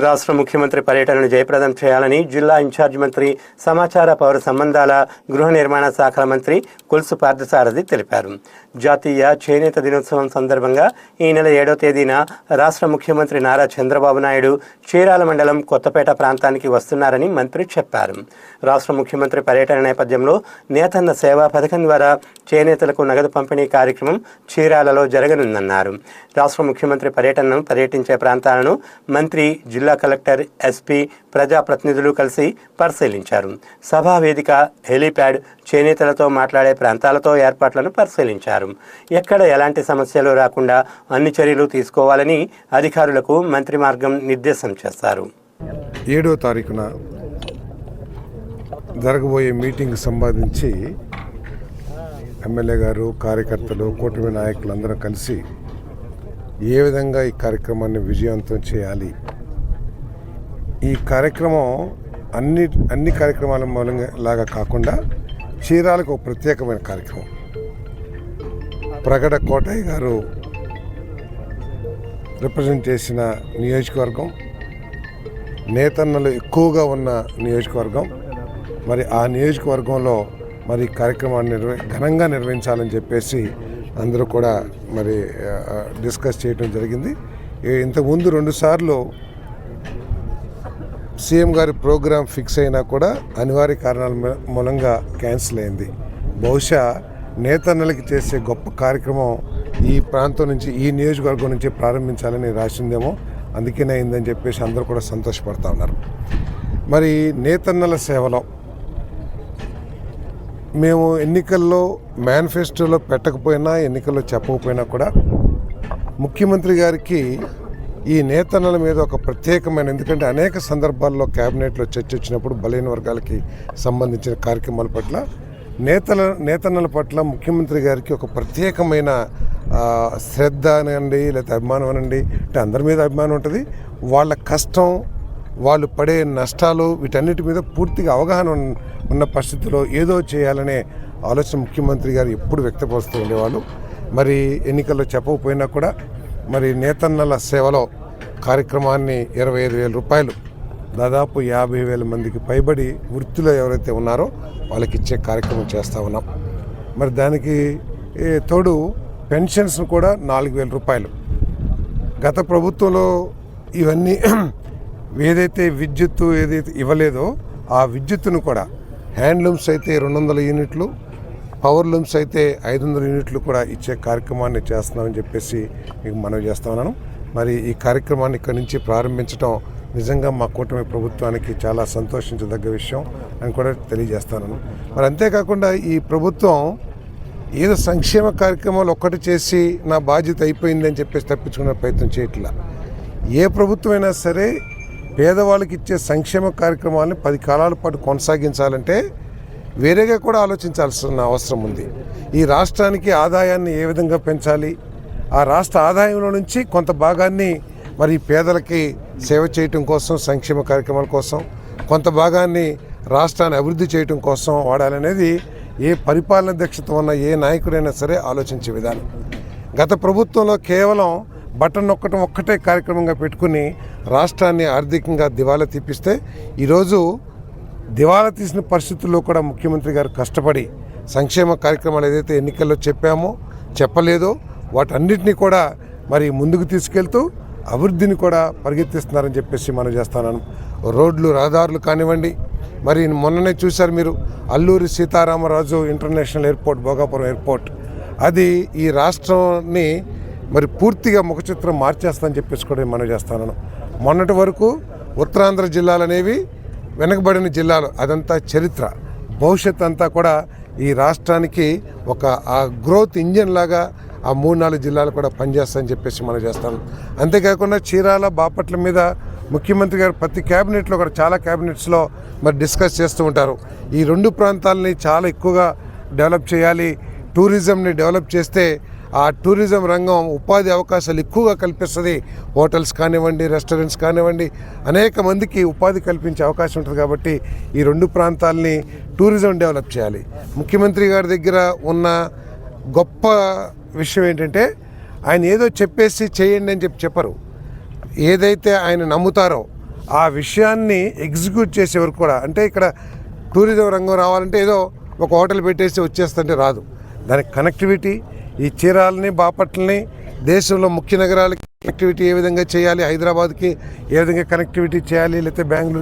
రాష్ట్ర ముఖ్యమంత్రి పర్యటనను జయప్రదం చేయాలని జిల్లా ఇన్ఛార్జ్ మంత్రి, సమాచార పౌర సంబంధాల, గృహ నిర్మాణ శాఖల మంత్రి కొలుసు పార్థసారథి తెలిపారు. జాతీయ చేనేత దినోత్సవం సందర్భంగా ఈ నెల 7వ తేదీన రాష్ట్ర ముఖ్యమంత్రి నారా చంద్రబాబు నాయుడు చీరాల మండలం కొత్తపేట ప్రాంతానికి వస్తున్నారని మంత్రి చెప్పారు. రాష్ట్ర ముఖ్యమంత్రి పర్యటన నేపథ్యంలో నేతన్న సేవా పథకం ద్వారా చేనేతలకు నగదు పంపిణీ కార్యక్రమం చీరాలలో జరగనుందన్నారు. రాష్ట్ర ముఖ్యమంత్రి పర్యటించే ప్రాంతాలను మంత్రి, జిల్లా కలెక్టర్, ఎస్పీ, ప్రజాప్రతినిధులు కలిసి పరిశీలించారు. సభా వేదిక, హెలీప్యాడ్, చేనేతలతో మాట్లాడే ప్రాంతాలతో ఏర్పాట్లను పరిశీలించారు. ఎక్కడ ఎలాంటి సమస్యలు రాకుండా అన్ని చర్యలు తీసుకోవాలని అధికారులకు మంత్రి మార్గం నిర్దేశం చేశారు. 7వ తారీఖున జరగబోయే మీటింగ్ సంబంధించి ఎమ్మెల్యే గారు, కార్యకర్తలు, కూటమి నాయకులందరూ కలిసి ఏ విధంగా ఈ కార్యక్రమాన్ని విజయవంతం చేయాలి, ఈ కార్యక్రమం అన్ని కార్యక్రమాల మూలంగా లాగా కాకుండా చీరాలకు ఒక ప్రత్యేకమైన కార్యక్రమం. ప్రగడ కోటయ్య గారు రిప్రజెంట్ చేసిన నియోజకవర్గం, నేతన్నలు ఎక్కువగా ఉన్న నియోజకవర్గం. మరి ఆ నియోజకవర్గంలో మరి కార్యక్రమాన్ని ఘనంగా నిర్వహించాలని చెప్పేసి అందరూ కూడా మరి డిస్కస్ చేయడం జరిగింది. ఇంతకుముందు 2 సార్లు సీఎం గారి ప్రోగ్రాం ఫిక్స్ అయినా కూడా అనివార్య కారణాల మూలంగా క్యాన్సిల్ అయింది. బహుశా నేతన్నలకి చేసే గొప్ప కార్యక్రమం ఈ ప్రాంతం నుంచి, ఈ నియోజకవర్గం నుంచి ప్రారంభించాలని రాసిందేమో, అందుకనే అయిందని చెప్పేసి అందరూ కూడా సంతోషపడుతూ ఉన్నారు. మరి నేతన్నల సేవలో మేము ఎన్నికల్లో మేనిఫెస్టోలో పెట్టకపోయినా, ఎన్నికల్లో చెప్పకపోయినా కూడా ముఖ్యమంత్రి గారికి ఈ నేతన్నల మీద ఒక ప్రత్యేకమైన, ఎందుకంటే అనేక సందర్భాల్లో క్యాబినెట్లో చర్చ వచ్చినప్పుడు బలహీన వర్గాలకి సంబంధించిన కార్యక్రమాల పట్ల, నేతన్నల పట్ల ముఖ్యమంత్రి గారికి ఒక ప్రత్యేకమైన శ్రద్ధ అనండి, లేకపోతే అభిమానం అనండి, అంటే అందరి మీద అభిమానం ఉంటుంది. వాళ్ళ కష్టం, వాళ్ళు పడే నష్టాలు, వీటన్నిటి మీద పూర్తిగా అవగాహన ఉన్న పరిస్థితిలో ఏదో చేయాలనే ఆలోచన ముఖ్యమంత్రి గారు ఎప్పుడు వ్యక్తపరుస్తూ ఉండేవాళ్ళు. మరి ఎన్నికల్లో చెప్పకపోయినా కూడా మరి నేతన్నల సేవలో కార్యక్రమాన్ని 25,000 రూపాయలు, దాదాపు 50,000 మందికి పైబడి వృత్తిలో ఎవరైతే ఉన్నారో వాళ్ళకి ఇచ్చే కార్యక్రమం చేస్తూ ఉన్నాం. మరి దానికి తోడు పెన్షన్స్ కూడా 4,000 రూపాయలు. గత ప్రభుత్వంలో ఇవన్నీ ఏదైతే విద్యుత్తు ఏదైతే ఇవ్వలేదో ఆ విద్యుత్తును కూడా హ్యాండ్లూమ్స్ అయితే 200 యూనిట్లు, పవర్ లూమ్స్ అయితే 500 యూనిట్లు కూడా ఇచ్చే కార్యక్రమాన్ని చేస్తున్నామని చెప్పేసి మీకు మనవి చేస్తా ఉన్నాను. మరి ఈ కార్యక్రమాన్ని ఇక్కడి నుంచి ప్రారంభించడం నిజంగా మా కూటమి ప్రభుత్వానికి చాలా సంతోషించదగ్గ విషయం అని కూడా తెలియజేస్తాను. మరి అంతేకాకుండా ఈ ప్రభుత్వం ఏదో సంక్షేమ కార్యక్రమాలు ఒక్కటి చేసి నా బాధ్యత అయిపోయింది అని చెప్పేసి తప్పించుకునే ప్రయత్నం చేయట్లా. ఏ ప్రభుత్వం అయినా సరే పేదవాళ్ళకి ఇచ్చే సంక్షేమ కార్యక్రమాలను 10 కాలాల పాటు కొనసాగించాలంటే వేరేగా కూడా ఆలోచించాల్సిన అవసరం ఉంది. ఈ రాష్ట్రానికి ఆదాయాన్ని ఏ విధంగా పెంచాలి, ఆ రాష్ట్ర ఆదాయంలో నుంచి కొంత భాగాన్ని మరి పేదలకి సేవ చేయటం కోసం, సంక్షేమ కార్యక్రమాల కోసం, కొంత భాగాన్ని రాష్ట్రాన్ని అభివృద్ధి చేయటం కోసం వాడాలనేది ఏ పరిపాలన దక్షత ఉన్న ఏ నాయకుడైనా సరే ఆలోచించే విధానం. గత ప్రభుత్వంలో కేవలం బటన్ నొక్కటం ఒక్కటే కార్యక్రమంగా పెట్టుకుని రాష్ట్రాన్ని ఆర్థికంగా దివాలా తీపిస్తే, ఈరోజు దివాలా తీసిన పరిస్థితుల్లో కూడా ముఖ్యమంత్రి గారు కష్టపడి సంక్షేమ కార్యక్రమాలు ఏదైతే ఎన్నికల్లో చెప్పలేదో వాటన్నిటినీ కూడా మరి ముందుకు తీసుకెళ్తూ అభివృద్ధిని కూడా పరిగెత్తిస్తున్నారని చెప్పేసి మనం చేస్తున్నాను. రోడ్లు, రహదారులు కానివ్వండి, మరి మొన్ననే చూశారు మీరు Alluri Sitaramaraju international airport, Bhogapuram airport, అది ఈ రాష్ట్రాన్ని మరి పూర్తిగా ముఖ చిత్రం మార్చేస్తానని చెప్పేసి కూడా మనం చేస్తున్నాను. మొన్నటి వరకు ఉత్తరాంధ్ర జిల్లాలు అనేవి వెనకబడిన జిల్లాలు, అదంతా చరిత్ర, భవిష్యత్ అంతా కూడా ఈ రాష్ట్రానికి ఒక ఆ గ్రోత్ ఇంజిన్ లాగా ఆ 3-4 జిల్లాలు కూడా పనిచేస్తాయని చెప్పేసి మనం చేస్తాను. అంతేకాకుండా చీరాల, బాపట్ల మీద ముఖ్యమంత్రి గారు ప్రతి క్యాబినెట్లో కూడా, చాలా క్యాబినెట్స్లో మరి డిస్కస్ చేస్తూ ఉంటారు. ఈ 2 ప్రాంతాలని చాలా ఎక్కువగా డెవలప్ చేయాలి, టూరిజంని డెవలప్ చేస్తే ఆ టూరిజం రంగం ఉపాధి అవకాశాలు ఎక్కువగా కల్పిస్తుంది. హోటల్స్ కానివ్వండి, రెస్టారెంట్స్ కానివ్వండి, అనేక మందికి ఉపాధి కల్పించే అవకాశం ఉంటుంది. కాబట్టి ఈ 2 ప్రాంతాలని టూరిజం డెవలప్ చేయాలి. ముఖ్యమంత్రి గారి దగ్గర ఉన్న గొప్ప విషయం ఏంటంటే, ఆయన ఏదో చెప్పేసి చేయండి అని చెప్పరు. ఏదైతే ఆయన నమ్ముతారో ఆ విషయాన్ని ఎగ్జిక్యూట్ చేసే వరకు కూడా, అంటే ఇక్కడ టూరిజం రంగం రావాలంటే ఏదో ఒక హోటల్ పెట్టేసి వచ్చేస్తుంటే రాదు. దానికి కనెక్టివిటీ, ఈ చీరాలని బాపట్లని దేశంలో ముఖ్య నగరాలకి కనెక్టివిటీ ఏ విధంగా చేయాలి, హైదరాబాద్కి ఏ విధంగా కనెక్టివిటీ చేయాలి, లేకపోతే బెంగళూరు